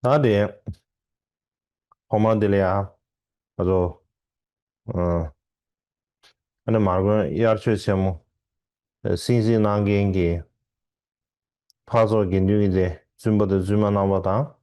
Hadi, Homadilya, also, eine Margot, yarchochemo, sinzi nangengi, pazo ginduide, zumba zuma namada,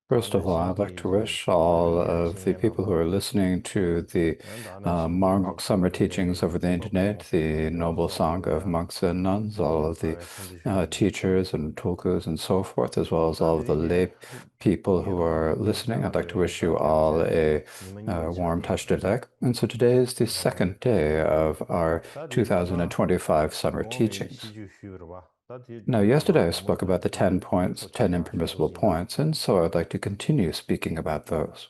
First ane of all, I'd like singi to ji, wish all nagi of the yanshinge people who baba, are listening to the dana singi ji, Marngok summer teachings over the zumba internet, kongo, the Noble pazo Sangha of ya, monks and nuns, all of the pawe tundu shubi. teachers and tulkus and so forth, as well as all of the Tadiri lay de, people who yirang are nige listening. I'd like to chalare, wish you tadiri all che, a nima nipa warm chale. Tashdilek. And so today is the second day of our Tadi nana, 2025 summer gome teachings. shiju shubirwa, tadi Now, taba yesterday I spoke namoto about the 10 points, nyingso 10 cheba impermissible shogosin. points, and so I'd like to continue speaking about those.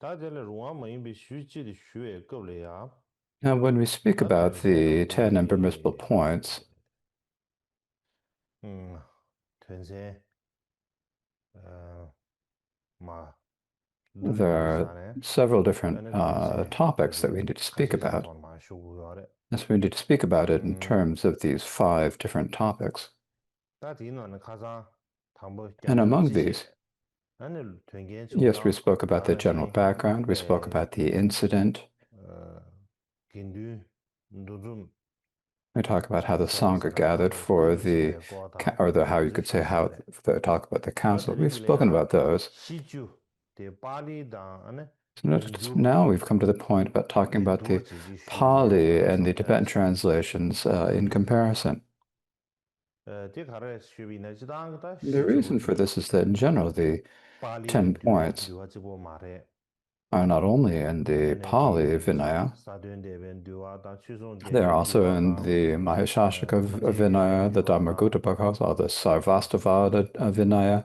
Tadele ruwa mayimbe shuji di shuwe goble ya, Now, when we speak about tadele the zendam 10 di, impermissible points, tense, ma, there lumbiri are sane, several different ane tense, topics that tadi we need to speak kashi about. sangton ma shogu yore. Yes, we need to speak about it in terms of these 5 different topics. Tadi ino ane kasa tangbo And gyamchang among jishe, these, ane tuen yes, we chungdang, spoke about the dana general shin, background, we spoke about the incident, gindu, nduzum, we talk about how the Sangha sawasana gathered tangbo for the, gyamchang go or the, ane how you kuzi could say, shugu how yore. they talk about the council. Tadele We've gile spoken ya, about those. shiju, te pali dang, ane So gindur, now we've come to the point about talking about gindur the chiji shugu yore, Pali tang and the shok Tibetan kaya translations in comparison. Te kare shubi na jidang kata The shiju reason for this is that in general, the pali 10 duwa, points duwa jibo mare. are not only in the Ane Pali ki Vinaya, sadun deben duwa, dang chuzon they are deben also duwa, in dang the Mahishashika tangche Vinaya, deben the duwa, dang. Dharmagutta Bhagavata, the Sarvastivada Vinaya.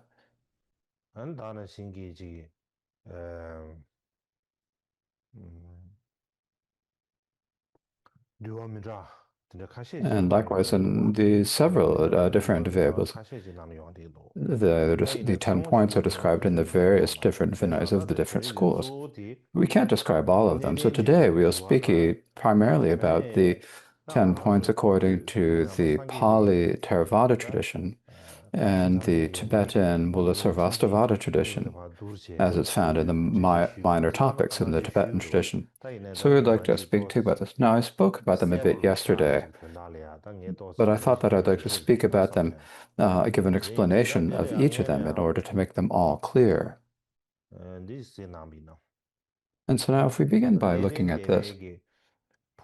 An dana shingi ji, duwa midra, tanda kashe ji And nana likewise, yongde in lo. the several Duwa different midra Vedas, kashe ji nana yongde lo. the 10 points are described in the various different Vinayas of the different schools. We can't describe all of them, so today we'll speak primarily about the 10 points according to the Pali Theravada tradition and the Tibetan Mulasarvastivada tradition, as it's found in the minor topics in the Tibetan tradition. So we'd like to speak too about this. Now, I spoke about them a bit yesterday, but I thought that I'd like to speak about them, give an explanation of each of them in order to make them all clear. And so now if we begin by looking at this,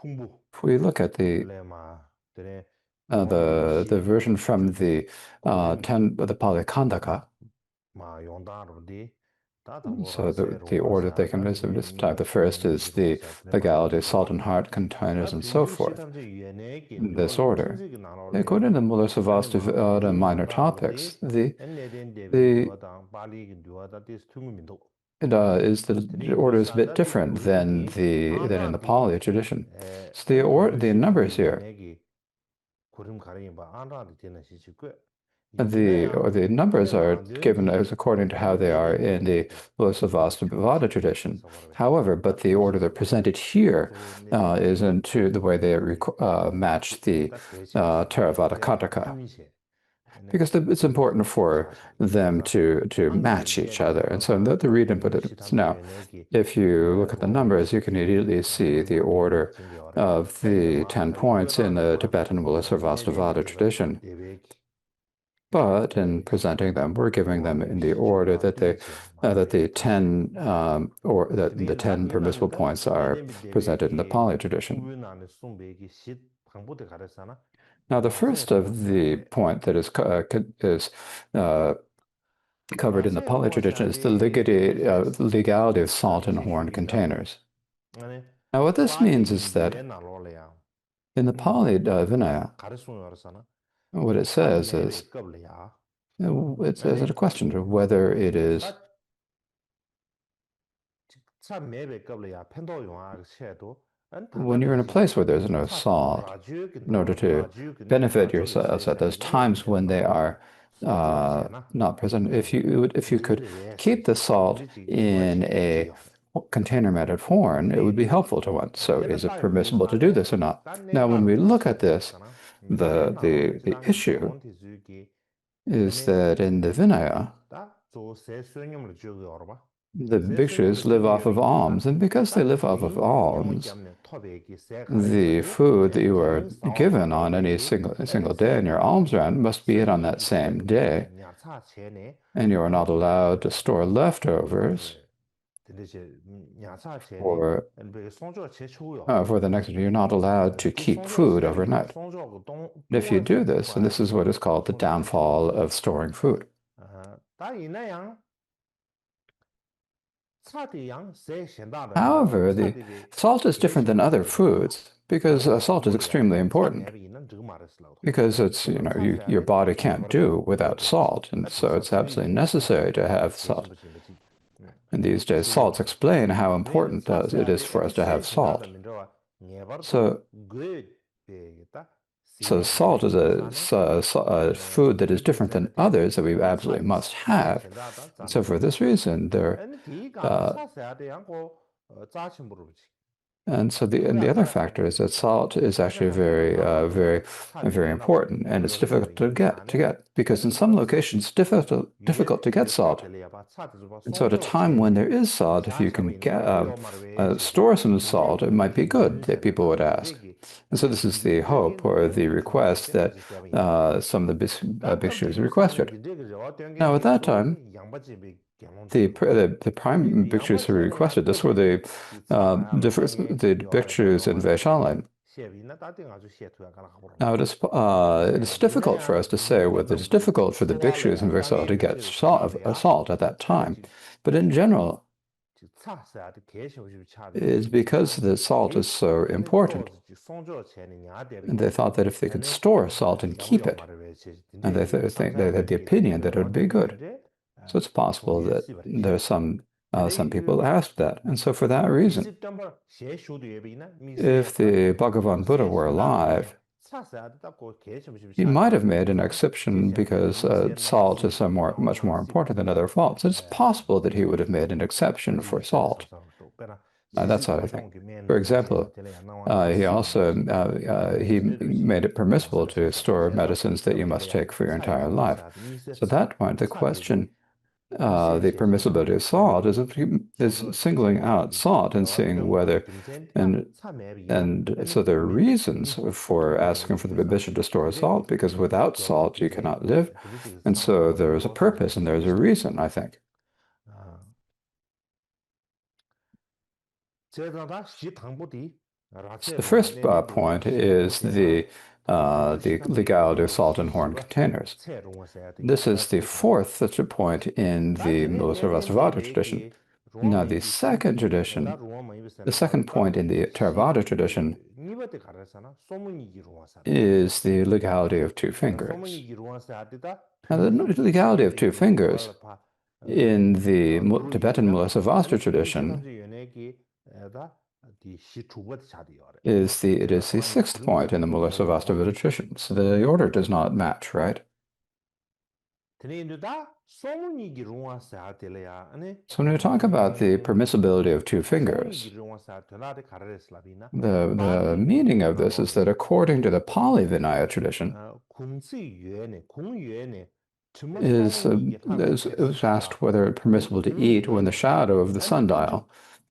if we look at the version from the the Pali Kandaka, so the order they can visit this time, the first is the legality, salt and heart, containers, and so forth. In this order. According to Mulasarvastivada minor topics, the the order is a bit different than in the Pali tradition. So the numbers here, the numbers are given as according to how they are in the Mulasarvastivada tradition. However, but the order they're presented here is into the way they match the Theravada Kataka. Because it's important for them to match each other. And so the read input is now, if you look at the numbers, you can immediately see the order of the 10 points in the Tibetan Mulasarvastivada tradition. But in presenting them, we're giving them in the order that the 10 or that the 10 permissible points are presented in the Pali tradition. Now, the first of the point that is covered in the Pali tradition is the legality of salt and horn containers. Now, what this means is that in the Pali Vinaya, what it says is, it says a question of whether it is when you're in a place where there's no salt, in order to benefit yourselves at those times when they are not present, if you could keep the salt in a container made of horn, it would be helpful to one. So is it permissible to do this or not? Now, when we look at this, the issue is that in the Vinaya, the bhikshus live off of alms, and because they live off of alms, the food that you are given on any single day in your alms round must be eaten on that same day, and you are not allowed to store leftovers for the next day. You're not allowed to keep food overnight. If you do this, and this is what is called the downfall of storing food. However, the salt is different than other foods because salt is extremely important. Because it's, your body can't do without salt, and so it's absolutely necessary to have salt. And these days, salts explain how important it is for us to have salt. So salt is a food that is different than others that we absolutely must have. So for this reason, and the other factor is that salt is actually very important, and it's difficult to get because in some locations it's difficult to get salt. And so at a time when there is salt, if you can store some salt, it might be good, that people would ask. And so this is the hope or the request that some of the bhikshus requested. Now at that time, the prime bhikshus who requested this were the bhikshus in Vaishala. Now it is difficult for us to say whether it's difficult for the bhikshus in Vaisala to get salt at that time, but in general, it's because the salt is so important. And they thought that if they could store salt and keep it, and they had the opinion that it would be good. So it's possible that there's some people asked that. And so for that reason, if the Bhagavan Buddha were alive, he might have made an exception because salt is much more important than other faults. It's possible that he would have made an exception for salt. That's what I think. For example, he also he made it permissible to store medicines that you must take for your entire life. So at that point, the question, the permissibility of salt is singling out salt and seeing whether, and so there are reasons for asking for the bishop to store salt, because without salt you cannot live, and so there is a purpose and there's a reason, I think. So the first point is the legality of salt in horn containers. This is the fourth such a point in the Mulasarvasvada tradition. Now, the second point in the Theravada tradition is the legality of two fingers. Now, the legality of two fingers in the Tibetan Mulasarvasvada tradition it is the sixth point in the Mulasarvasvada tradition. So the order does not match, right? So when we talk about the permissibility of two fingers, the meaning of this is that according to the Pali Vinaya tradition, it was asked whether it's permissible to eat when the shadow of the sundial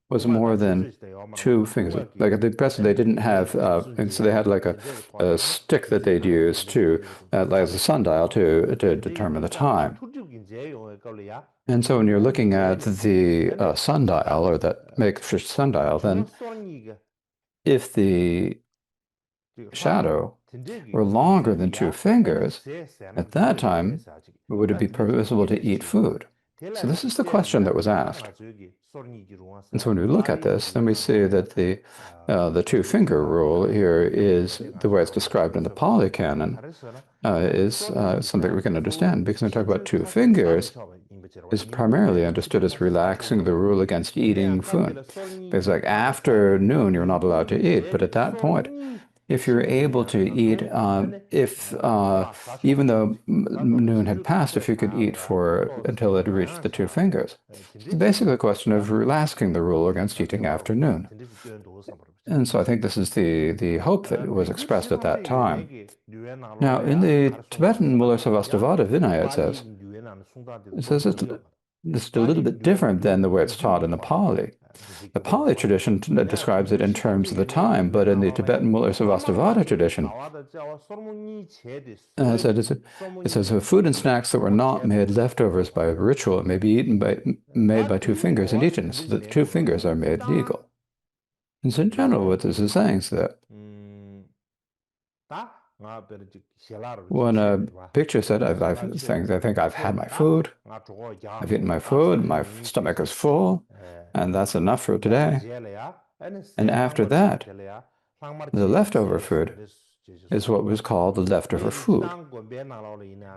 was more than two fingers. Like at the present, they didn't have, and so they had like a stick that they'd use to, like as a sundial, to determine the time. And so when you're looking at the sundial, or that makeshift sundial, then if the shadow were longer than two fingers, at that time, would it be permissible to eat food? So this is the question that was asked. And so when we look at this, then we see that the two-finger rule here is the way it's described in the Pali Canon is something we can understand, because when we talk about two fingers, is primarily understood as relaxing the rule against eating food. Because like after noon, you're not allowed to eat, but at that point, if you're able to eat, even though noon had passed, if you could eat until it reached the two fingers. It's basically a question of relaxing the rule against eating after noon. And so I think this is the hope that was expressed at that time. Now, in the Tibetan Mullarsavastivada Vinaya, it says it's a little bit different than the way it's taught in the Pali. The Pali tradition describes it in terms of the time, but in the Tibetan Mullarsavastivada tradition, it says food and snacks that were not made leftovers by ritual may be made by two fingers and eaten, so that two fingers are made legal. And so in general, what this is saying is that when a picture said, I think I've had my food, I've eaten my food, my stomach is full, and that's enough for today. And after that, the leftover food is what was called the leftover food.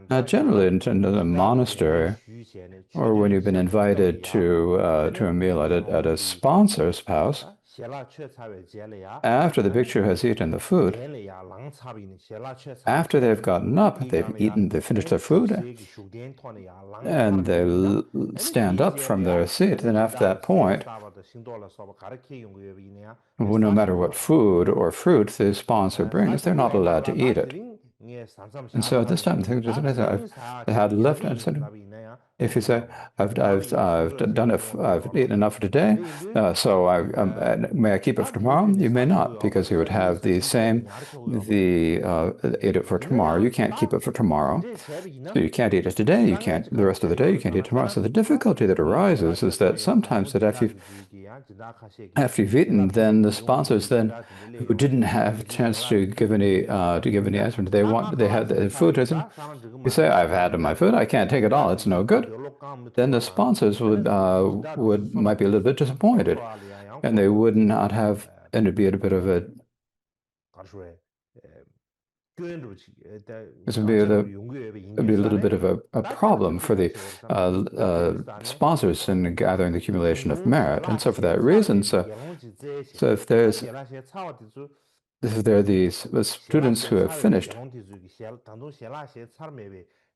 Now, generally in a monastery, or when you've been invited to a meal at a sponsor's house, after the bhikshu has eaten the food, after they've gotten up, they've finished their food, and they stand up from their seat, then after that point, no matter what food or fruit the sponsor brings, they're not allowed to eat it. And so at this time, I had left, and I said, if you say, I've done it, I've eaten enough for today, so may I keep it for tomorrow? You may not, because you would have ate it for tomorrow. You can't keep it for tomorrow. So you can't eat it today, you can't, the rest of the day, you can't eat it tomorrow. So the difficulty that arises is that sometimes that after you've eaten, then the sponsors who didn't have a chance to give any answer, they had the food. You say, I've had my food, I can't take it all, it's no good. Then the sponsors might be a little bit disappointed, and they would not have, and it'd be a bit of a this would be it'd be a little bit of a problem for the sponsors in gathering the accumulation of merit. And so for that reason, so if there are these students who have finished,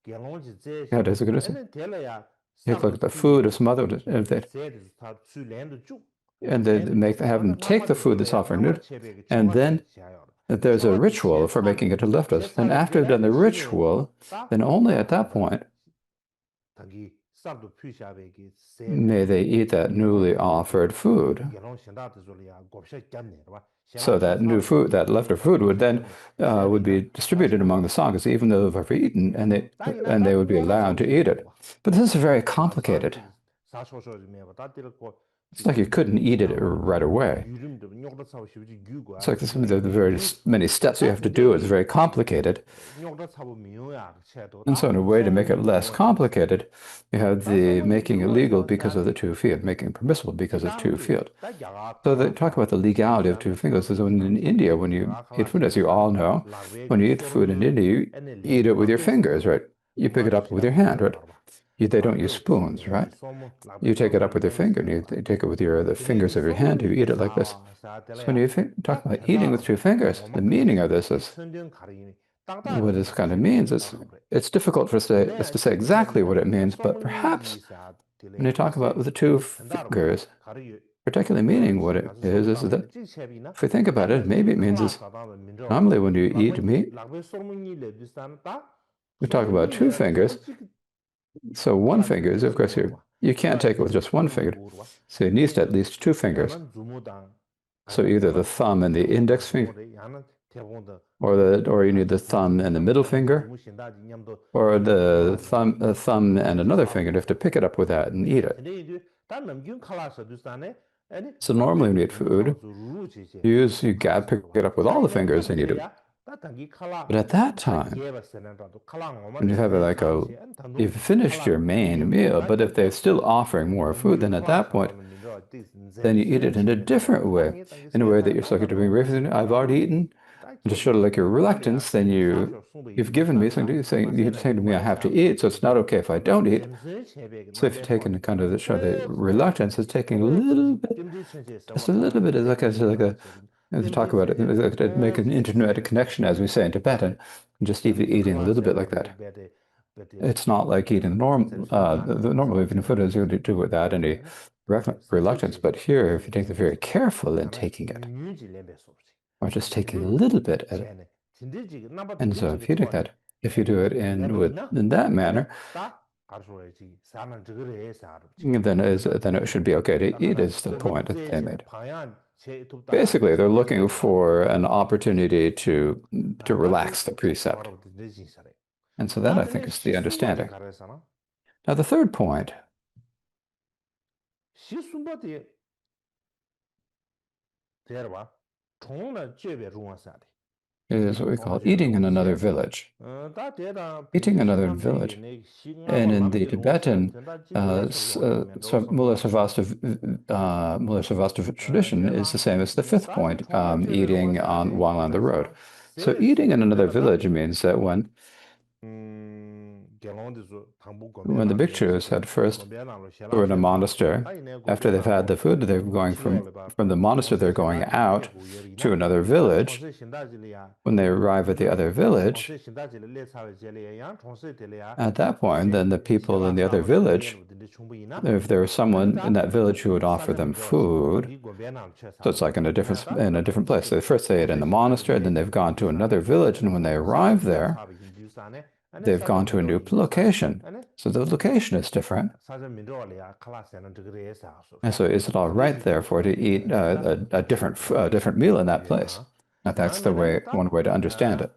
yeah, there's a good reason. You look at the food of some other, and they have them take the food that's offered, and then there's a ritual for making it to leftovers. And after they've done the ritual, then only at that point may they eat that newly offered food. So that new food, that leftover food, would be distributed among the sanghas, even though they've ever eaten, and they would be allowed to eat it. But this is very complicated. It's like you couldn't eat it right away. It's like the very many steps you have to do. It's very complicated. And so in a way to make it less complicated, you have the making illegal because of the two field, making permissible because of two field. So they talk about the legality of two fingers. So in India, when you eat food, as you all know, when you eat food in India, you eat it with your fingers, right? You pick it up with your hand, right? They don't use spoons, right? You take it up with your finger, and you take it with the fingers of your hand, you eat it like this. So when you talk about eating with two fingers, the meaning of this is, what this kind of means is, it's difficult for us to say exactly what it means, but perhaps when you talk about with the two fingers, particularly meaning what it is that, if we think about it, maybe it means is, normally when you eat meat, we talk about two fingers. So one finger is, of course, you can't take it with just one finger. So you need at least two fingers. So either the thumb and the index finger, or you need the thumb and the middle finger, or the thumb and another finger. You have to pick it up with that and eat it. So normally when you eat food, you pick it up with all the fingers and eat it. But at that time, when you have you've finished your main meal, but if they're still offering more food, then at that point, then you eat it in a different way, in a way that you're supposed to be I've already eaten, and to show like your reluctance, then you've given me something, you're saying to me I have to eat, so it's not okay if I don't eat. So if you're taking kind of show the reluctance, it's taking a little bit, just a little bit, as to talk about it, make an internet connection, as we say in Tibetan, just eating a little bit like that. It's not like eating normal eating food, as you do without any reluctance. But here, if you take the very careful in taking it, or just taking a little bit at it. And so if you do that, if you do it in that manner, then it should be okay to eat is the point that they made. Basically, they're looking for an opportunity to relax the precept. And so that, I think, is the understanding. Now, the third point is what we call eating in another village. Eating another village. And in the Tibetan Mula-Sarvastiva tradition is the same as the fifth point, eating while on the road. So eating in another village means that when the bhikshus had first were in a monastery, after they've had the food, they're going from the monastery, they're going out to another village. When they arrive at the other village, at that point, then the people in the other village, if there was someone in that village who would offer them food, so it's like in a different place. So first they ate in the monastery, then they've gone to another village, and when they arrive there, they've gone to a new location. So the location is different. And so is it all right, therefore, to eat a different meal in that place? Now, that's one way to understand it.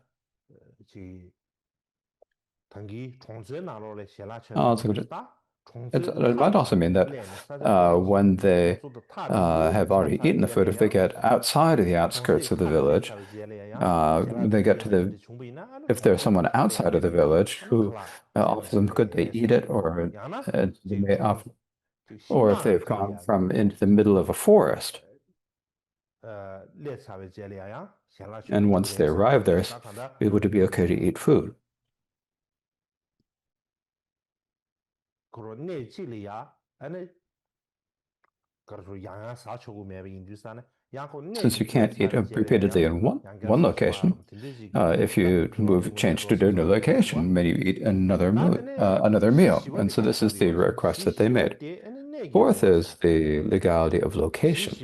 It might also mean that when they have already eaten the food, if they get outside of the outskirts of the village, they get to if there's someone outside of the village who offers them, could they eat it, or if they've gone into the middle of a forest. And once they arrive there, it would be okay to eat food. Since you can't eat repeatedly in one location, if you change to a new location, maybe you eat another meal. And so this is the request that they made. Fourth is the legality of location.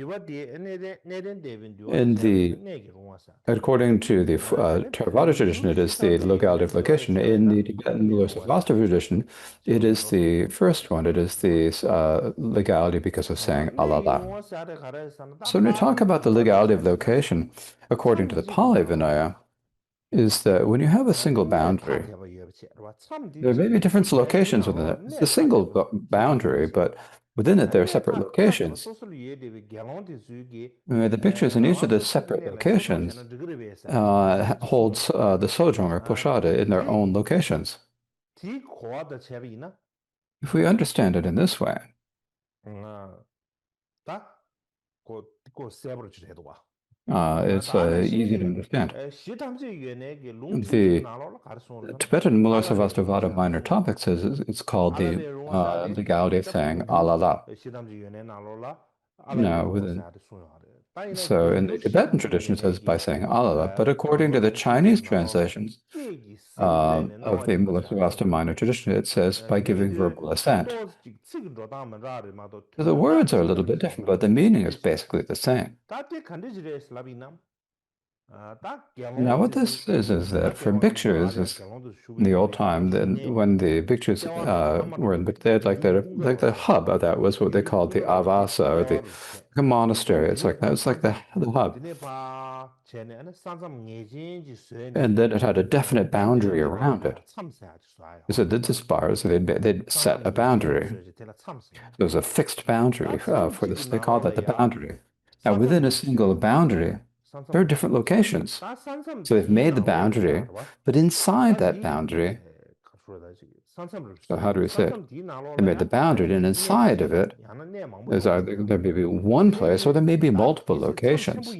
According to the Theravada tradition, it is the legality of location. In the Tibetan Mula-Sarvastiva tradition, it is the first one. It is the legality because of saying alala. So when we talk about the legality of location, according to the Pali Vinaya, is that when you have a single boundary, there may be different locations within it. It's a single boundary, but within it, there are separate locations. The bhikshus in each of the separate locations holds the sojong or prasada in their own locations. If we understand it in this way, it's easy to understand. The Tibetan Mula-Sarvastiva minor topic says it's called the legality of saying alala. So in the Tibetan tradition, it says by saying alala, but according to the Chinese translations of the Mula-Sarvastiva minor tradition, it says by giving verbal assent. So the words are a little bit different, but the meaning is basically the same. Now, what this is that for bhikshus, in the old time, then when the bhikshus were in, they had like the hub of that was what they called the avasa, or the monastery. It's like that. It's like the hub, and then it had a definite boundary around it. So this bar, so they'd set a boundary. There was a fixed boundary for this. They called that the boundary. Now, within a single boundary, there are different locations. So they've made the boundary, but inside that boundary, so how do we say it? They made the boundary, and inside of it, there may be one place, or there may be multiple locations.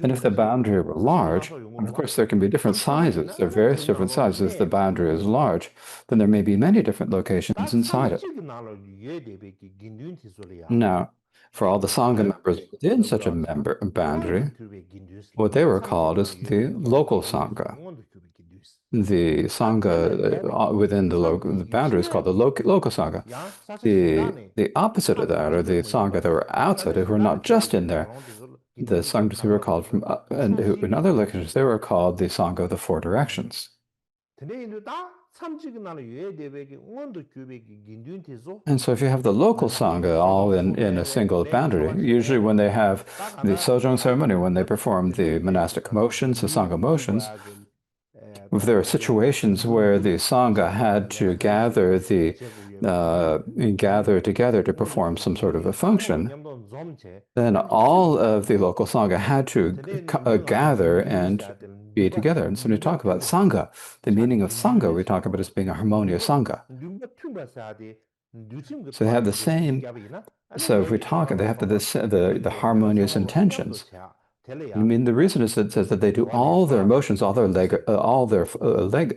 And if the boundary were large, of course, there can be different sizes. There are various different sizes. If the boundary is large, then there may be many different locations inside it. Now, for all the Sangha members within such a boundary, what they were called is the local Sangha. the Sangha within the boundaries called the local Sangha. The opposite of that, or the Sangha that were outside, who were not just in there, the Sanghas who were called from, and who, in other locations, they were called the Sangha of the Four Directions. And so if you have the local Sangha all in a single boundary, usually when they have the Sojong ceremony, when they perform the monastic motions, the Sangha motions, if there are situations where the Sangha had to gather together to perform some sort of a function, then all of the local Sangha had to gather and be together. And so when we talk about Sangha, the meaning of Sangha, we talk about as being a harmonious Sangha. So they have the same, so if we talk, they have the harmonious intentions. I mean, the reason is that it says that they do all their emotions, all their leg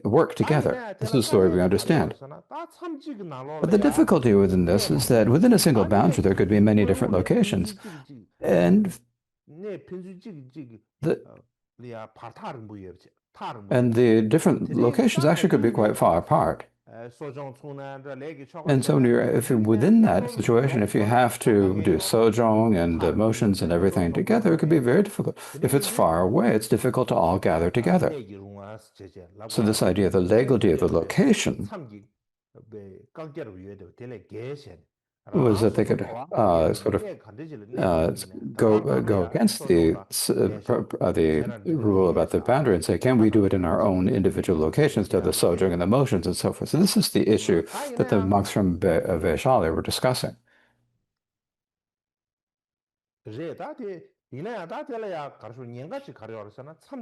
work together. This is the story we understand. But the difficulty within this is that within a single boundary, there could be many different locations. And the different locations actually could be quite far apart. And so if you're within that situation, if you have to do sojong and the motions and everything together, it could be very difficult. If it's far away, it's difficult to all gather together. So this idea of the legality of the location was that they could sort of go against the rule about the boundary and say, can we do it in our own individual locations to the sojong and the motions and so forth? So this is the issue that the monks from Vaishali were discussing.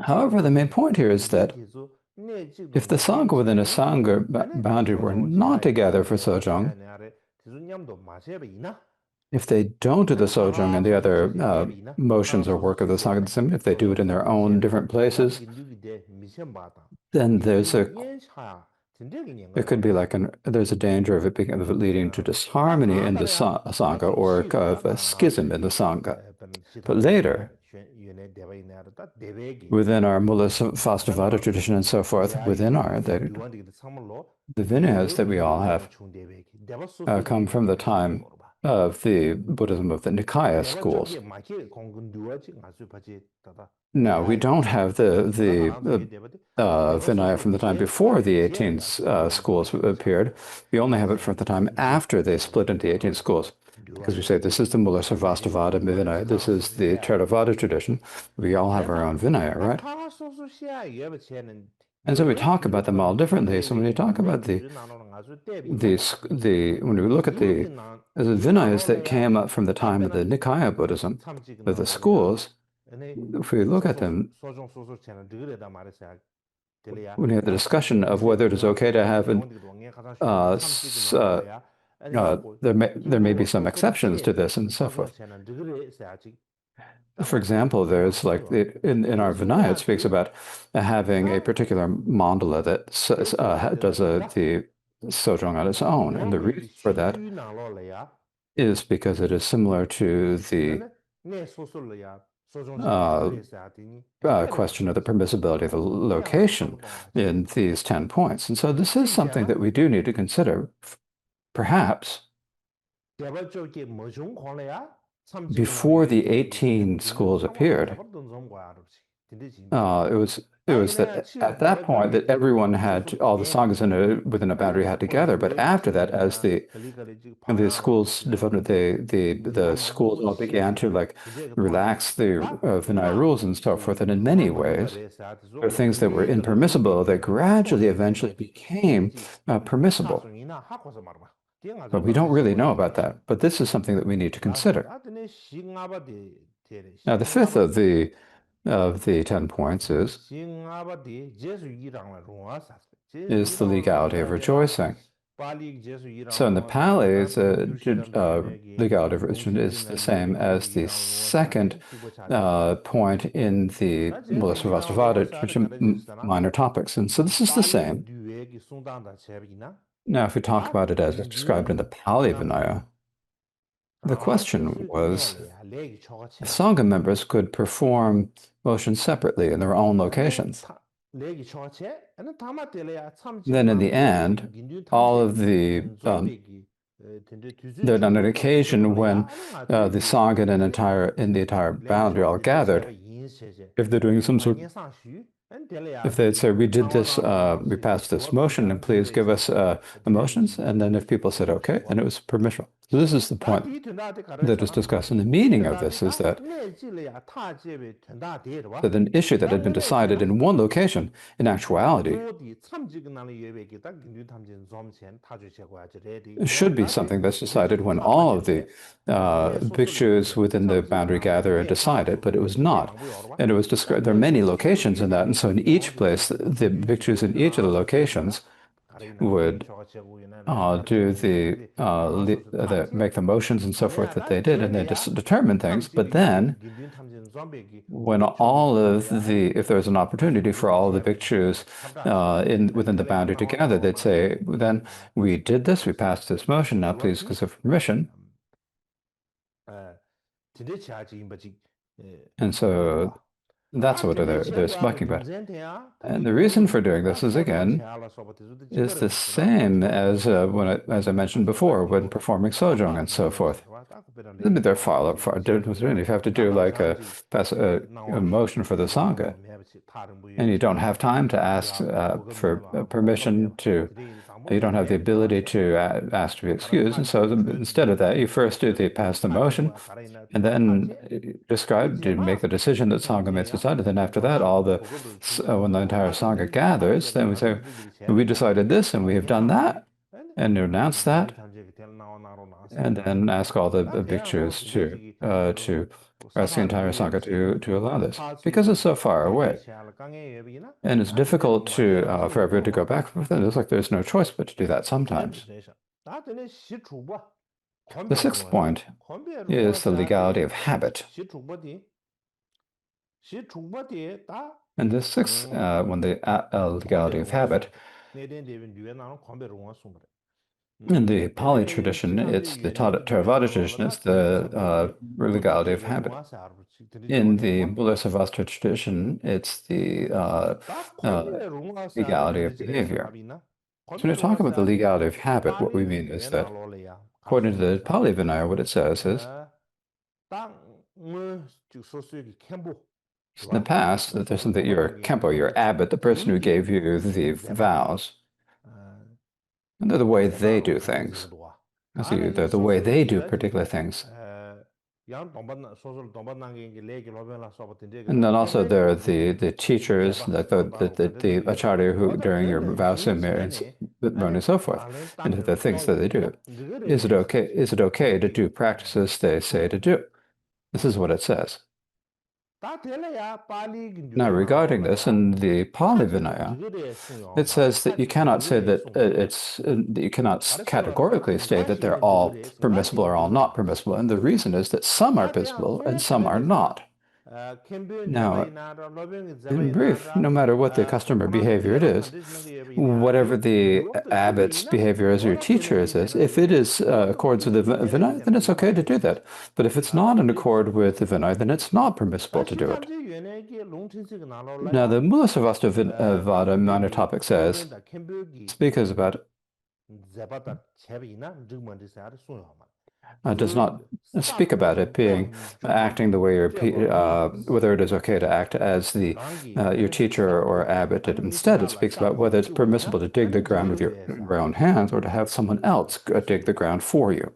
However, the main point here is that if the Sangha within a Sangha boundary were not together for sojong, if they don't do the sojong and the other motions or work of the Sangha, if they do it in their own different places, then it could be like there's a danger of it leading to disharmony in the Sangha or of a schism in the Sangha. But later, within our Mulasvastivada tradition and so forth, within the Vinayas that we all have come from the time of the Buddhism of the Nikaya schools. Now, we don't have the Vinaya from the time before the 18 schools appeared. We only have it from the time after they split into 18 schools. Because we say this is the Mulasvastivada Vinaya, this is the Theravada tradition. We all have our own Vinaya, right? And so we talk about them all differently. So when we talk about when we look at the Vinayas that came up from the time of the Nikaya Buddhism, of the schools, if we look at them, when we have the discussion of whether it is okay to have there may be some exceptions to this and so forth. For example, there's like in our Vinaya, it speaks about having a particular mandala that does the sojong on its own. And the reason for that is because it is similar to the question of the permissibility of the location in these 10 points. And so this is something that we do need to consider. Perhaps before the 18 schools appeared, it was that at that point that everyone had all the sanghas within a boundary had together. But after that, as the schools developed, the schools all began to like relax the Vinaya rules and so forth. And in many ways, there are things that were impermissible that gradually, eventually became permissible. But we don't really know about that. But this is something that we need to consider. Now, the fifth of the 10 points is the legality of rejoicing. So in the Pali, legality of rejoicing is the same as the second point in the Mulasvastivada minor topics. And so this is the same. Now, if we talk about it as described in the Pali Vinaya, the question was if Sangha members could perform motions separately in their own locations. then in the end, all of then on an occasion when the Sangha and in the entire boundary all gathered, if they're doing some sort, if they'd say, we did this, we passed this motion, and please give us emotions, and then if people said okay, then it was permissible. So this is the point that is discussed. And the meaning of this is that an issue that had been decided in one location, in actuality, should be something that's decided when all of the bhikshus within the boundary gather and decide it, but it was not. And it was described, there are many locations in that, and so in each place, the bhikshus in each of the locations would make the motions and so forth that they did, and they just determine things. But then, when if there was an opportunity for all the bhikshus within the boundary to gather, they'd say, then we did this, we passed this motion, now please give permission. And so that's what they're speaking about. And the reason for doing this is, again, is the same as as I mentioned before, when performing sojong and so forth. I mean, they're far different. If you have to do like pass a motion for the Sangha, and you don't have time to ask for permission you don't have the ability to ask to be excused. And so instead of that, you first pass the motion, and then make the decision that Sangha may decide. And then after that, when the entire Sangha gathers, then we say, we decided this, and we have done that, and you announce that, and then ask all the bhikshus to ask the entire Sangha to allow this, because it's so far away. And it's difficult for everyone to go back. It's like there's no choice but to do that sometimes. The sixth point is the legality of habit. And the sixth, when the legality of habit, in the Pali tradition, it's the Theravada tradition, it's the legality of habit. In the Buddha-Sarvastra tradition, it's the legality of behavior. So when we talk about the legality of habit, what we mean is that, according to the Pali Vinaya, what it says is, in the past, that there's something, your Kempo, your abbot, the person who gave you the vows, and they're the way they do things. So they're the way they do particular things. And then also there are the teachers, the acharya who during your vow ceremony and so forth, and the things that they do. Is it okay to do practices they say to do? This is what it says. Now, regarding this, in the Pali Vinaya, it says that you cannot say that you cannot categorically state that they're all permissible or all not permissible. And the reason is that some are permissible and some are not. Now, in brief, no matter what the customer behavior it is, whatever the abbot's behavior as your teacher is, if it is accords with the Vinaya, then it's okay to do that. But if it's not in accord with the Vinaya, then it's not permissible to do it. Now, the Mula-Sarvastra Vada minor topic speaks about does not speak about it being acting the way whether it is okay to act as your teacher or abbot did. Instead, it speaks about whether it's permissible to dig the ground with your own hands or to have someone else dig the ground for you.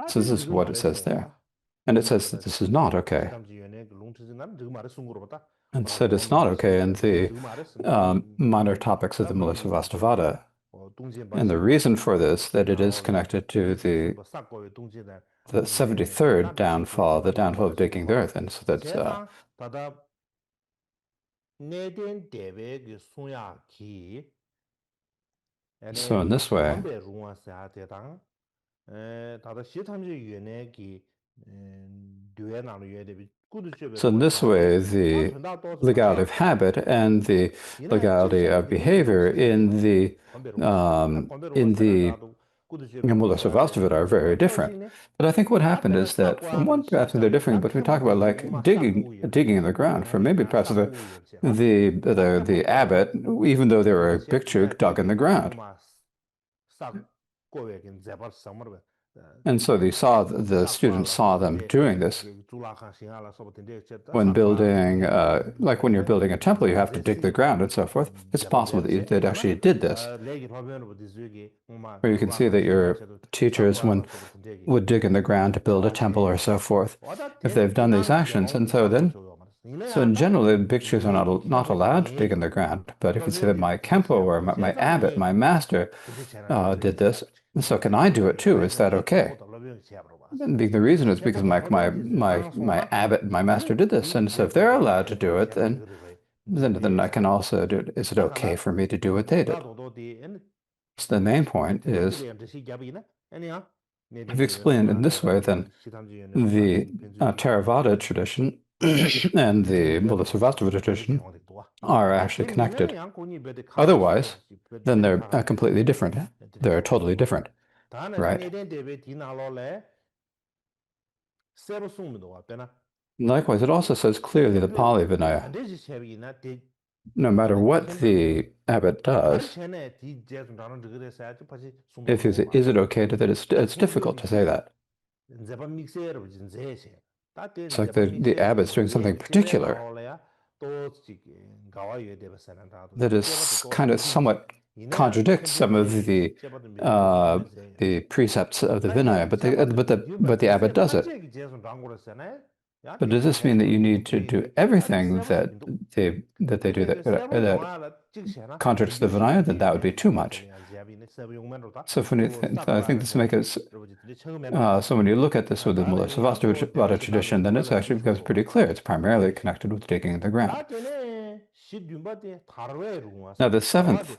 So this is what it says there. And it says that this is not okay. And said it's not okay in the minor topics of the Mula-Sarvastra Vada. And the reason for this, that it is connected to the 73rd downfall, the downfall of digging the earth. And so that's so in this way, the legality of habit and the legality of behavior in the and Mullah Vastavada are very different. But I think what happened is that from one perhaps they're different, but we talk about like digging in the ground. For maybe perhaps the abbot, even though they were a bikchu, dug in the ground. And so the students saw them doing this. When building, like when you're building a temple, you have to dig the ground and so forth. It's possible that they actually did this. Or you can see that your teachers would dig in the ground to build a temple or so forth, if they've done these actions. And so in general, the bhikshus are not allowed to dig in the ground. But if you say that my kempo or my abbot, my master, did this, so can I do it too? Is that okay? And the reason is because my abbot, my master did this, and so if they're allowed to do it, then I can also do it. Is it okay for me to do what they did? So the main point is, if you explain it in this way, then the Theravada tradition and the Mulasarvastava tradition are actually connected. Otherwise, then they're completely different. They're totally different, right? Likewise, it also says clearly the Pali Vinaya, no matter what the abbot does, if you say, is it okay to that? It's difficult to say that. It's like the abbot's doing something particular that is kind of somewhat contradicts some of the precepts of the Vinaya, but the abbot does it. But does this mean that you need to do everything that they do that contradicts the Vinaya? Then that would be too much. So I think this makes it so when you look at this with the Mulasarvastava tradition, then it actually becomes pretty clear. It's primarily connected with digging in the ground. Now the seventh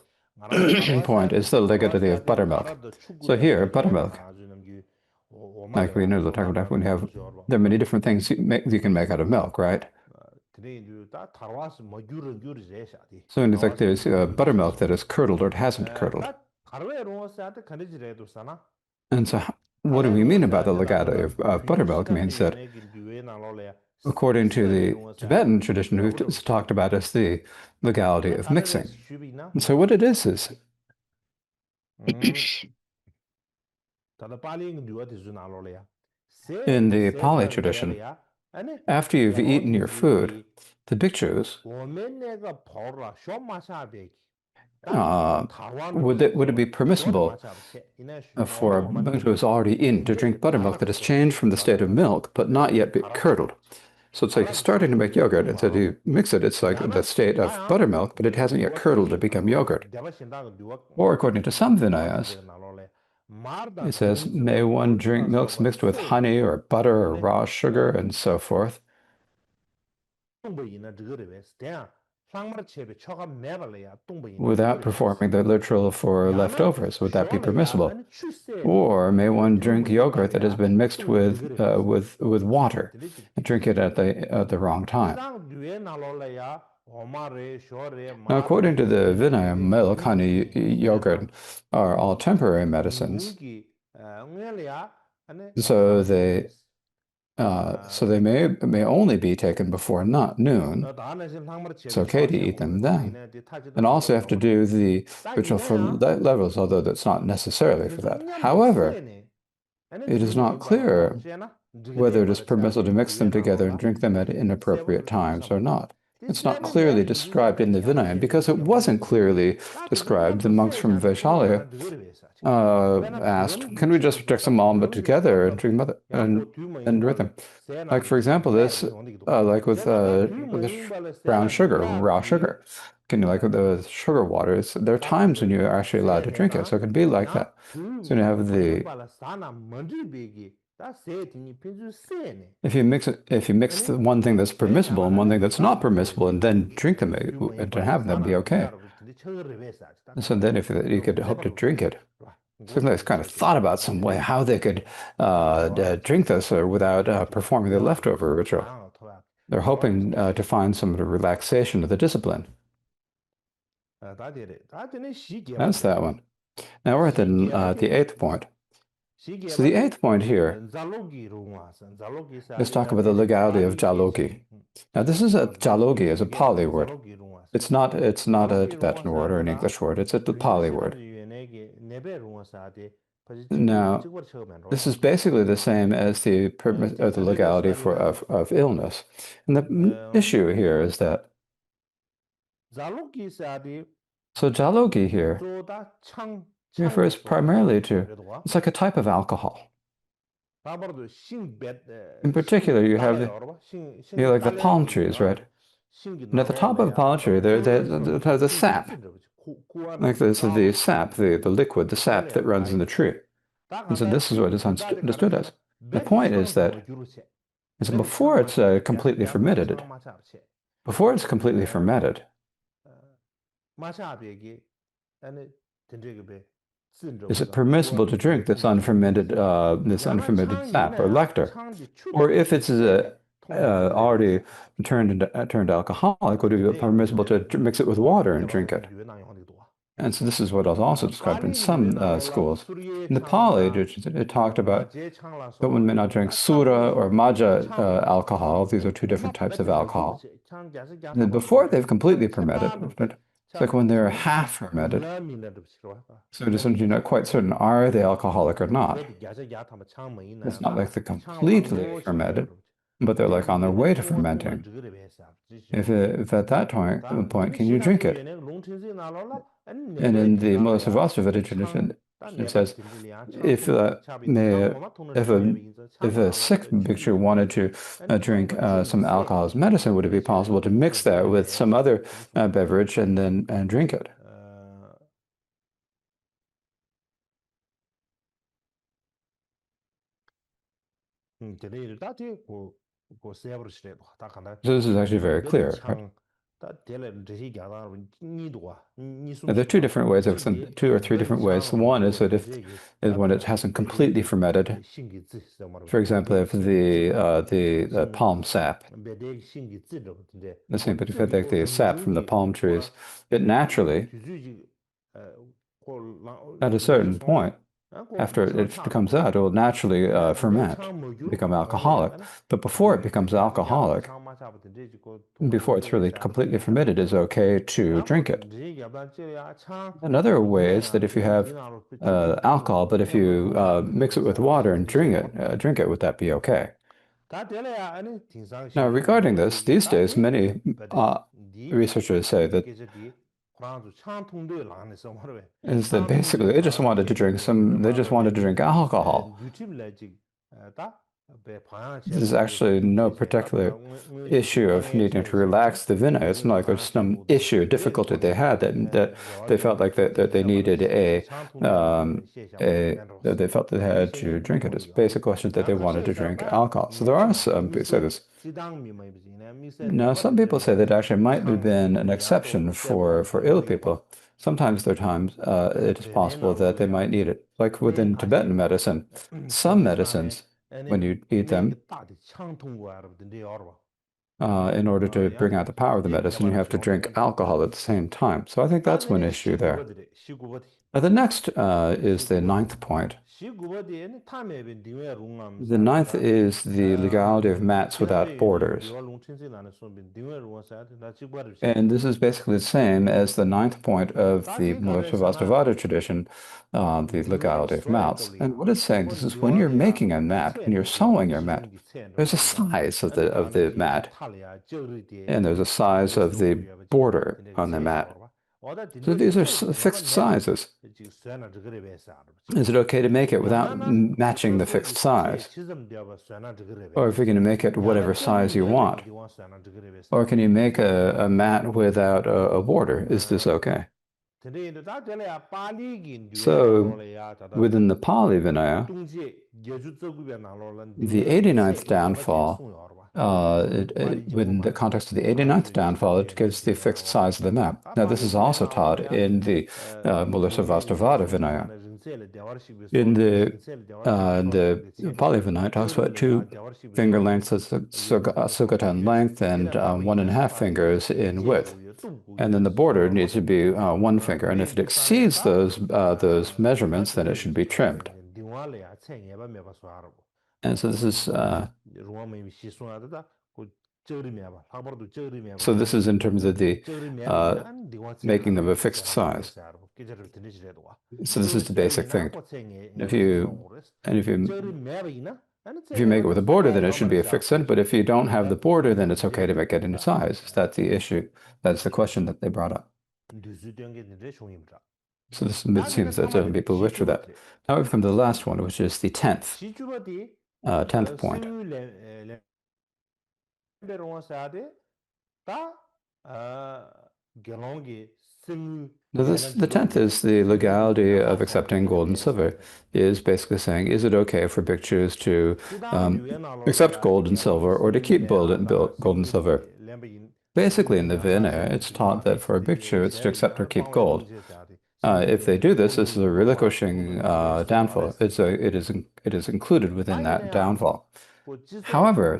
point is the legality of buttermilk. So here, buttermilk, like we know, there are many different things you can make out of milk, right? So it's like there's buttermilk that is curdled or it hasn't curdled. And so what do we mean about the legality of buttermilk? It means that according to the Tibetan tradition, we've talked about as the legality of mixing. And so what it is in the Pali tradition, after you've eaten your food, the bhikshus, would it be permissible for a bhikshu who is already in to drink buttermilk that has changed from the state of milk but not yet be curdled? So it's like starting to make yogurt, and so you mix it, it's like the state of buttermilk, but it hasn't yet curdled to become yogurt. Or according to some Vinayas, it says, may one drink milks mixed with honey or butter or raw sugar and so forth. Without performing the ritual for leftovers, would that be permissible? Or may one drink yogurt that has been mixed with water and drink it at the wrong time? Now, according to the Vinaya, milk, honey, yogurt are all temporary medicines. So they may only be taken before noon. It's okay to eat them then. And also have to do the ritual for levels, although that's not necessarily for that. However, it is not clear whether it is permissible to mix them together and drink them at inappropriate times or not. It's not clearly described in the Vinaya, and because it wasn't clearly described, the monks from Vaishalya asked, can we just drink some almond together and drink and drink them? Like, for example, this, like with brown sugar, raw sugar. Can you, like with the sugar water, there are times when you're actually allowed to drink it, so it can be like that. So you have if you mix the one thing that's permissible and one thing that's not permissible, and then drink them and to have them be okay. And so then if you could hope to drink it. So it's kind of thought about some way how they could drink this without performing the leftover ritual. They're hoping to find some of the relaxation of the discipline. That's that one. Now we're at the eighth point. So the eighth point here, let's talk about the legality of Jalogi. Now this is Jalogi is a Pali word. It's not a Tibetan word or an English word. It's a Pali word. Now this is basically the same as the legality of illness. And the issue here is that so Jalogi here refers primarily to, it's like a type of alcohol. In particular, you have like the palm trees, right? And at the top of the palm tree, there's the sap. Like this is the sap, the liquid, the sap that runs in the tree. And so this is what it's understood as. The point is that before it's completely fermented, is it permissible to drink this unfermented sap or nectar? Or if it's already turned alcoholic, would it be permissible to mix it with water and drink it? And so this is what is also described in some schools. In the Pali, it talked about that one may not drink sura or maja alcohol. These are two different types of alcohol. And then before they've completely fermented, it's like when they're half fermented. So it isn't you're not quite certain are they alcoholic or not. It's not like they're completely fermented, but they're like on their way to fermenting. If at that point, can you drink it? And in the Mulasarvastra tradition, it says if a sick bhikshu wanted to drink some alcohol as medicine, would it be possible to mix that with some other beverage and then drink it? So this is actually very clear, right? There are two different ways two or three different ways. One is that is when it hasn't completely fermented. For example, if the palm sap, the same, but if you take the sap from the palm trees, it naturally, at a certain point, after it comes out, it will naturally ferment, become alcoholic. But before it becomes alcoholic, before it's really completely fermented, it's okay to drink it. Another way is that if you have alcohol, but if you mix it with water and drink it, would that be okay? Now, regarding this, these days, many researchers say that is that basically they just wanted to drink alcohol. There's actually no particular issue of needing to relax the Vinaya. It's not like there's some issue, difficulty they had that they felt like that they needed that they felt they had to drink it. It's a basic question that they wanted to drink alcohol. So there are some who say this. Now, some people say that actually might have been an exception for ill people. Sometimes there are times it is possible that they might need it. Like within Tibetan medicine, some medicines, when you eat them, in order to bring out the power of the medicine, you have to drink alcohol at the same time. So I think that's one issue there. The next is the ninth point. The ninth is the legality of mats without borders. And this is basically the same as the ninth point of the Mulasarvastra tradition, the legality of mats. And what it's saying, this is when you're making a mat, when you're sewing your mat, there's a size of the mat, and there's a size of the border on the mat. So these are fixed sizes. Is it okay to make it without matching the fixed size? Or if you're going to make it whatever size you want? Or can you make a mat without a border? Is this okay? So within the Pali Vinaya, the 89th downfall, within the context of the 89th downfall, it gives the fixed size of the mat. Now, this is also taught in the Mulasarvastra Vinaya. In the Polyvinite talks about 2 finger lengths as Sugatan length and 1.5 fingers in width. And then the border needs to be 1 finger. And if it exceeds those measurements, then it should be trimmed. And so this is so this is in terms of the making them a fixed size. So this is the basic thing. If you make it with a border, then it should be a fixed set. But if you don't have the border, then it's okay to make it any size. That's the issue. That's the question that they brought up. So this seems that certain people wish for that. Now we come to the last one, which is the 10th point. Now the 10th is the legality of accepting gold and silver, is basically saying, is it okay for bhikshus to accept gold and silver or to keep gold and silver? Basically, in the Vinaya, it's taught that for a bhikshu, it's to accept or keep gold. If they do this, this is a relinquishing downfall. It is included within that downfall. However,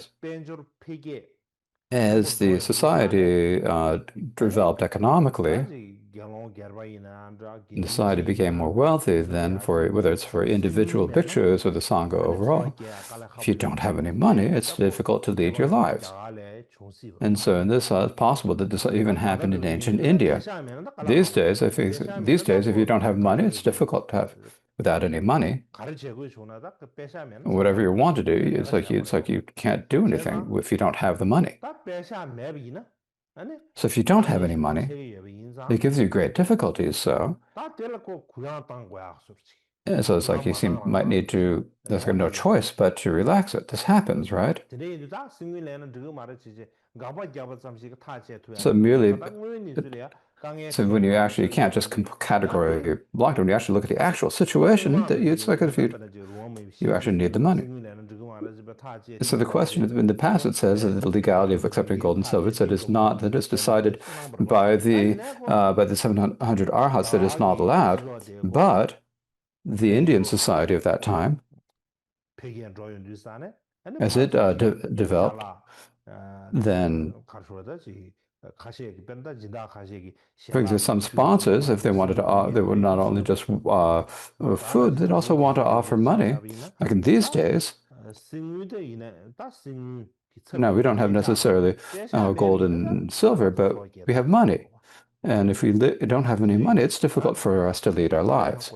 as the society developed economically, the society became more wealthy, then whether it's for individual bhikshus or the Sangha overall, if you don't have any money, it's difficult to lead your lives. And so in this it's possible that this even happened in ancient India. These days, if you don't have money, it's difficult to have. Without any money, whatever you want to do, it's like you can't do anything if you don't have the money. So if you don't have any money, it gives you great difficulties. So it's like you might need to, there's no choice but to relax it. This happens, right? So when you can't just categorically block it, when you actually look at the actual situation, it's like if you actually need the money. So the question in the past, it says that the legality of accepting gold and silver, that it's decided by the 700 arhats that it's not allowed, but the Indian society of that time, as it developed, then for example, some sponsors, if they wanted to, they would not only just food, they'd also want to offer money. Like in these days, now we don't have necessarily gold and silver, but we have money. And if we don't have any money, it's difficult for us to lead our lives.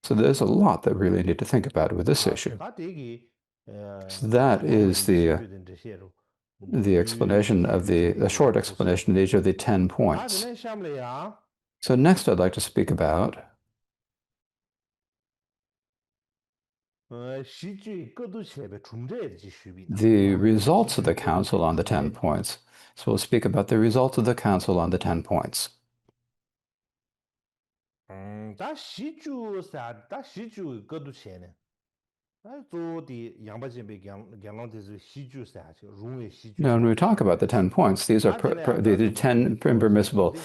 So there's a lot that we really need to think about with this issue. So that is the explanation of the short explanation of each of the 10 points. So next I'd like to speak about the results of the Council on the 10 points. So we'll speak about the results of the Council on the 10 points. Now, when we talk about the 10 points, these are the 10 impermissible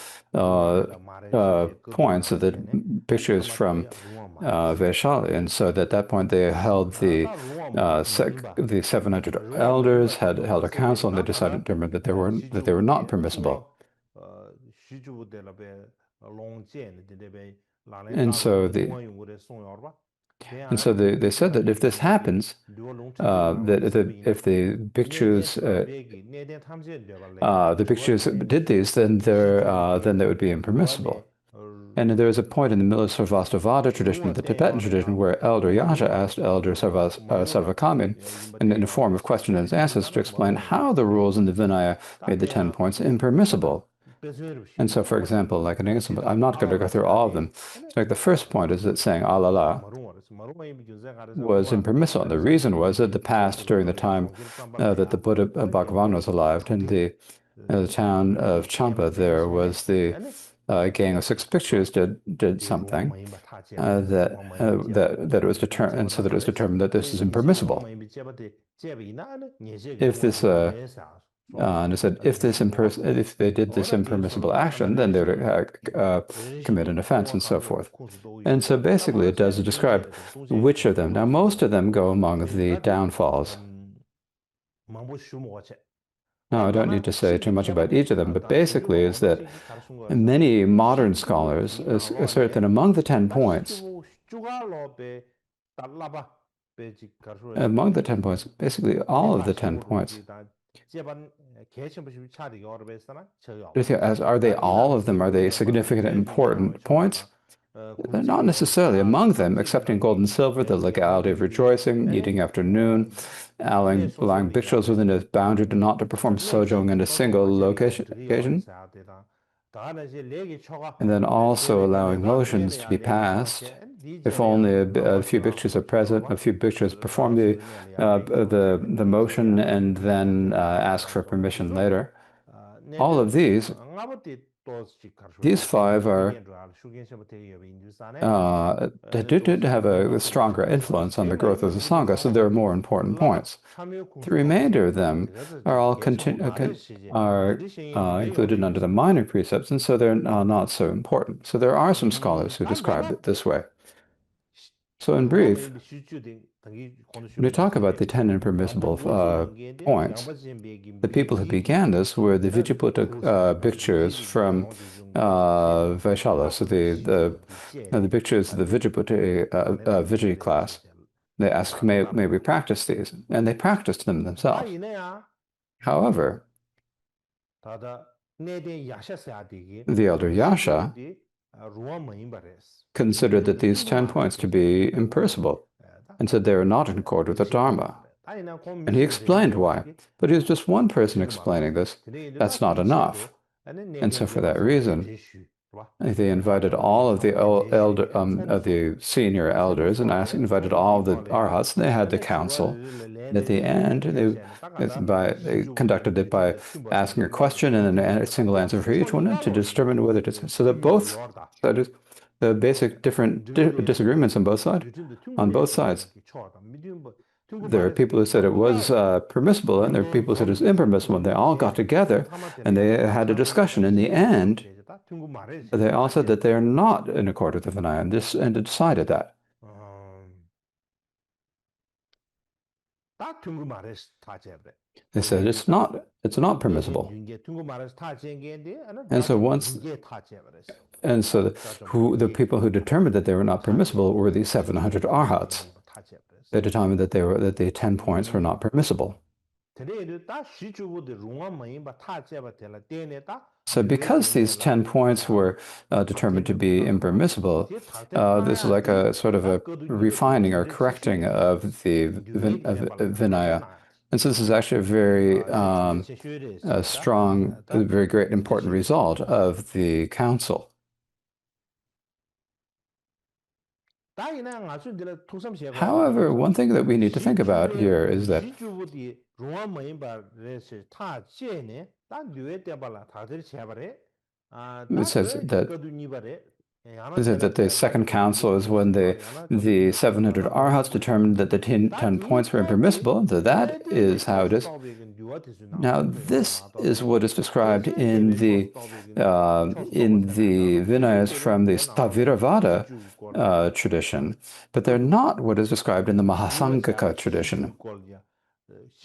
points of the bhikshus from Vaishali. And so at that point, they held the 700 elders held a council, and they decided that they were not permissible. And so they said that if this happens, that if the bhikshus did these, then they would be impermissible. And there is a point in the middle of Sarvastivada tradition, of the Tibetan tradition, where Elder Yasha asked Elder Sarvakamin, in the form of question and answers, to explain how the rules in the Vinaya made the 10 points impermissible. And so, for example, like an example, I'm not going to go through all of them. So like the first point is that saying alala was impermissible. And the reason was that the past, during the time that the Buddha Bhagavan was alive, in the town of Champa, there was the gang of 6 bhikshus did something that it was determined, and so that it was determined that this is impermissible. If this And it said if they did this impermissible action, then they would commit an offense and so forth. And so basically, it does describe which of them. Now, most of them go among the downfalls. Now, I don't need to say too much about each of them, but basically is that many modern scholars assert that among the 10 points, basically all of the 10 points, are they all of them? Are they significant and important points? They're not necessarily among them, excepting gold and silver, the legality of rejoicing, eating after noon, allowing victuals within a boundary not to perform sojourn in a single occasion, and then also allowing motions to be passed if only a few victuals are present, a few victuals perform the motion and then ask for permission later. All of these five are did have a stronger influence on the growth of the Sangha, so they're more important points. The remainder of them are all included under the minor precepts, and so they're not so important. So there are some scholars who describe it this way. So in brief, when we talk about the 10 impermissible points, the people who began this were the Vijayaputta bhikshus from Vaishala, so the bhikshus of the Vijayaputta Vijay class. They asked, may we practice these? And they practiced them themselves. However, the elder Yasha considered that these 10 points to be impermissible and said they are not in accord with the Dharma. And he explained why. But he was just one person explaining this. That's not enough. And so for that reason, they invited all of the senior elders and invited all of the arhats, and they had the council. And at the end, they conducted it by asking a question and then a single answer for each one and to determine whether it is. So that both, that is, the basic different disagreements on both sides. There are people who said it was permissible, and there are people who said it was impermissible, and they all got together and they had a discussion. In the end, they all said that they are not in accord with the Vinaya, and they decided that. They said it's not permissible. And so the people who determined that they were not permissible were the 700 arhats. They determined that the 10 points were not permissible. So because these 10 points were determined to be impermissible, this is like a sort of a refining or correcting of the Vinaya. And so this is actually a very strong, a very great important result of the council. However, one thing that we need to think about here is that it says that the second council is when the 700 arhats determined that the 10 points were impermissible. So that is how it is. Now, this is what is described in the Vinayas from the Staviravada tradition, but they're not what is described in the Mahasanghaka tradition.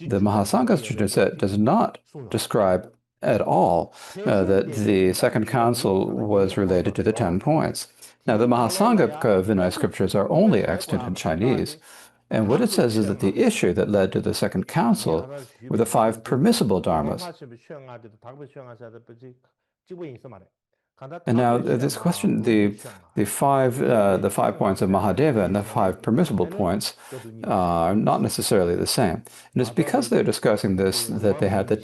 The Mahasanghaka tradition does not describe at all that the second council was related to the 10 points. Now, the Mahasanghaka Vinaya scriptures are only extant in Chinese, and what it says is that the issue that led to the second council were the 5 permissible dharmas. And now this question, the 5 points of Mahadeva and the 5 permissible points are not necessarily the same. And it's because they're discussing this that they had the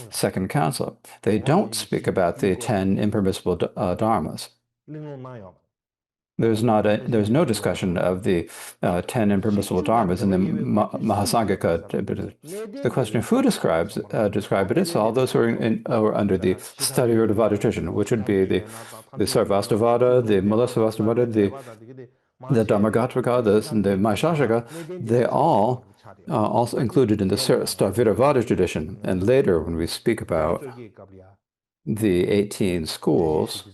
second council. They don't speak about the 10 impermissible dharmas. There's no discussion of the 10 impermissible dharmas in the Mahasanghaka. The question of who describe it is all those who are under the Staviravada tradition, which would be the Sarvastivada, the Mulasavastivada, the Dharmagotaka, the Maishashaka. They all also included in the Theravada tradition. And later, when we speak about the 18 schools,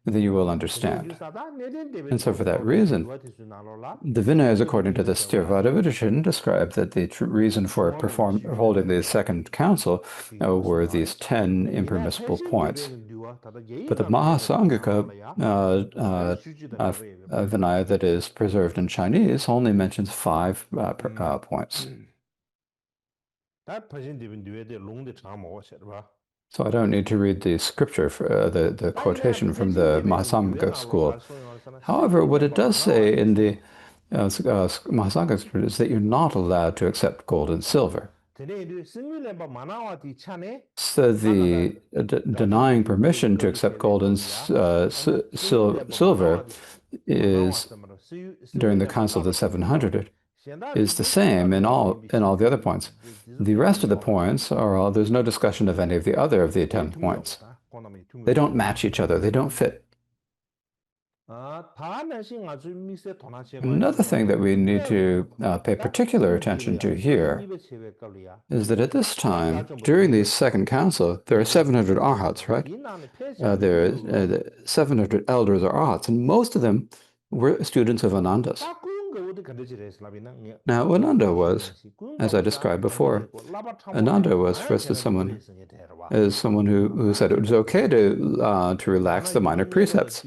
then you will understand. And so for that reason, the Vinayas, according to the Theravada tradition, describe that the reason for holding the second council were these 10 impermissible points. But the Mahasangika Vinaya that is preserved in Chinese only mentions 5 points. So I don't need to read the scripture for the quotation from the Mahasangika school. However, what it does say in the Mahasangika scripture is that you're not allowed to accept gold and silver. So the denying permission to accept gold and silver is during the Council of the 700 is the same in all the other points. The rest of the points are all, there's no discussion of any of the other of the 10 points. They don't match each other. They don't fit. Another thing that we need to pay particular attention to here is that at this time, during the Second Council, there are 700 arhats, right? There are 700 elders or arhats, and most of them were students of Ananda's. Now, Ananda was, as I described before, Ananda was first as someone who said it was okay to relax the minor precepts,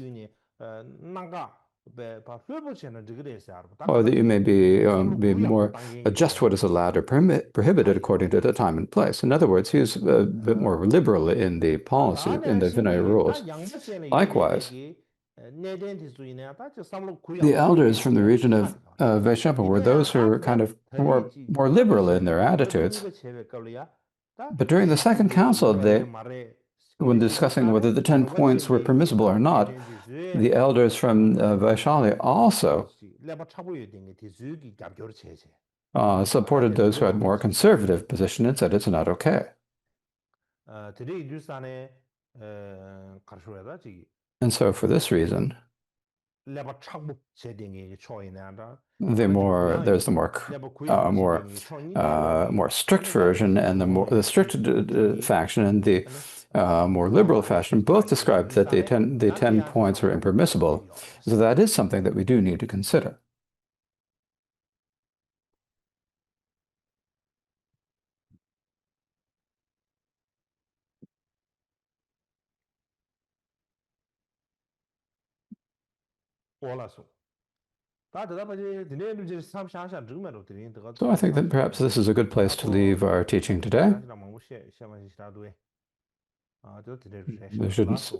or that you may be more adjust what is allowed or prohibited according to the time and place. In other words, he was a bit more liberal in the policy, in the Vinaya rules. Likewise, the elders from the region of Vaishnava were those who were kind of more liberal in their attitudes. But during the Second Council, when discussing whether the 10 points were permissible or not, the elders from Vaishali also supported those who had more conservative position and said it's not okay. And so for this reason, there's the more strict version and the strict faction and the more liberal fashion both describe that the 10 points were impermissible. So that is something that we do need to consider. So I think that perhaps this is a good place to leave our teaching today. There shouldn't